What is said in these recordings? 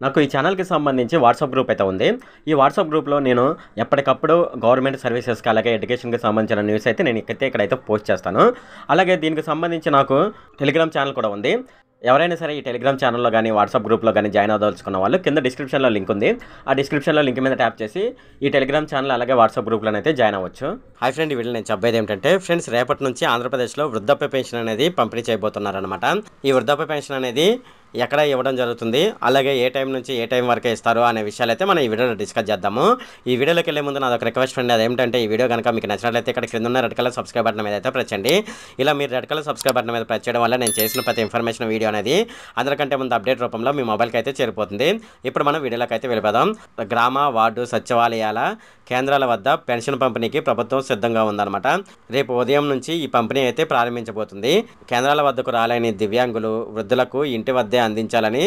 నాకు ఈ ఛానల్‌కి సంబంధించి వాట్సాప్ గ్రూప్ అయితే ఉంది. ఈ వాట్సాప్ గ్రూప్‌లో నేను ఎప్పటికప్పుడు గవర్నమెంట్ సర్వీసెస్‌కి అలాగే ఎడ్యుకేషన్‌కి సంబంధించిన న్యూస్ అయితే నేను ఇక్కడైతే పోస్ట్ చేస్తాను. అలాగే దీనికి సంబంధించి నాకు టెలిగ్రామ్ ఛానల్ కూడా ఉంది. ఎవరైనా సరే ఈ టెలిగ్రామ్ ఛానల్‌లో గాని, వాట్సాప్ గ్రూప్‌లో గాని జాయిన్ అవ్వదలుచుకున్న వాళ్ళు కింద డిస్క్రిప్షన్‌లో లింక్ ఉంది. ఆ డిస్క్రిప్షన్‌లో లింక్ మీద ట్యాప్ చేసి ఈ టెలిగ్రామ్ ఛానల్ అలాగే వాట్సాప్ గ్రూప్‌లోనైతే జాయిన్ అవ్వచ్చు. హాయ్ ఫ్రెండ్, ఈ వీడియోలో నేను చెప్పేది ఏంటంటే ఫ్రెండ్స్, రేపటి నుంచి ఆంధ్రప్రదేశ్‌లో వృద్ధాప్య పెన్షన్ అనేది పంపిణీ చేయబోతున్నారనమాట. ఈ వృద్ధాప్య పెన్షన్ అనేది ఎక్కడ ఇవ్వడం జరుగుతుంది, అలాగే ఏ టైం నుంచి ఏ టైం వరకే ఇస్తారు అనే విషయాలైతే మనం ఈ వీడియోలో డిస్కస్ చేద్దాము. ఈ వీడియోలోకి వెళ్ళే ముందు నాదొక రిక్వెస్ట్ ఫ్రెండ్, అదేంటంటే ఈ వీడియో కనుక మీకు నచ్చినట్లయితే ఇక్కడ కింద ఉన్న రెడ్ కలర్ సబ్స్క్రైబ్ బటన్ మీద అయితే ప్రెస్ చేయండి. ఇలా మీరు రెడ్ కలర్ సబ్స్క్రైబ్ బటన్ మీద ప్రెస్ చేయడం వల్ల నేను చేసిన ప్రతి ఇన్ఫర్మేషన్ వీడియో అనేది అందరికంటే ముందు అప్డేట్ రూపంలో మీ మొబైల్కి అయితే చేరిపోతుంది. ఇప్పుడు మనం వీడియోలోకి అయితే వెళ్ళిపోదాం. గ్రామ వార్డు సచివాలయాల కేంద్రాల వద్ద పెన్షన్ పంపిణీకి ప్రభుత్వం సిద్ధంగా ఉందన్నమాట. రేపు ఉదయం నుంచి ఈ పంపిణీ అయితే ప్రారంభించబోతుంది. కేంద్రాల వద్దకు రాలేని దివ్యాంగులు, వృద్ధులకు ఇంటి వద్దే అందించాలని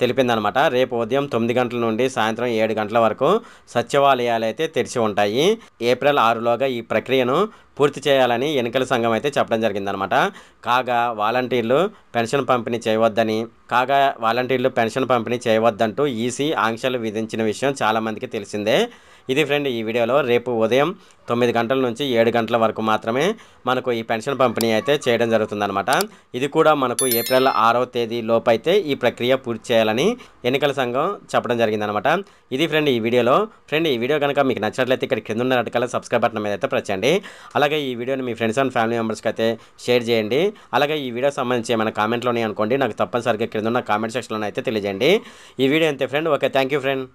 తెలిపిందనమాట. రేపు ఉదయం 9 గంటల నుండి సాయంత్రం 7 గంటల వరకు సచివాలయాలు అయితే తెరిచి ఉంటాయి. ఏప్రిల్ 6లోగా ఈ ప్రక్రియను పూర్తి చేయాలని ఎన్నికల సంఘం అయితే చెప్పడం జరిగిందనమాట. కాగా వాలంటీర్లు పెన్షన్ పంపిణీ చేయవద్దంటూ ఈసీ ఆంక్షలు విధించిన విషయం చాలామందికి తెలిసిందే. ఇది ఫ్రెండ్ ఈ వీడియోలో. రేపు ఉదయం 9 గంటల నుంచి 7 గంటల వరకు మాత్రమే మనకు ఈ పెన్షన్ పంపిణీ అయితే చేయడం జరుగుతుందన్నమాట. ఇది కూడా మనకు ఏప్రిల్ 6వ తేదీ లోపు అయితే ఈ ప్రక్రియ పూర్తి చేయాలని ఎన్నికల సంఘం చెప్పడం జరిగిందనమాట. ఇది ఫ్రెండ్ ఈ వీడియోలో. ఫ్రెండ్ ఈ వీడియో కనుక మీకు నచ్చినట్లయితే ఇక్కడ కింద ఉన్న రెడ్ కలర్ సబ్స్క్రైబ్ బటన్ మీద అయితే ప్రెస్ చేయండి. అలాగే ఈ వీడియోని మీ ఫ్రెండ్స్ అండ్ ఫ్యామిలీ మెంబర్స్కి అయితే షేర్ చేయండి. అలాగే ఈ వీడియో సంబంధించి ఏమైనా కామెంట్లోనే అనుకోండి, నాకు తప్పనిసరిగా కింద ఉన్న కామెంట్ సెక్షన్లో అయితే తెలియజేయండి. ఈ వీడియో అంతే friend. Okay, thank you friend.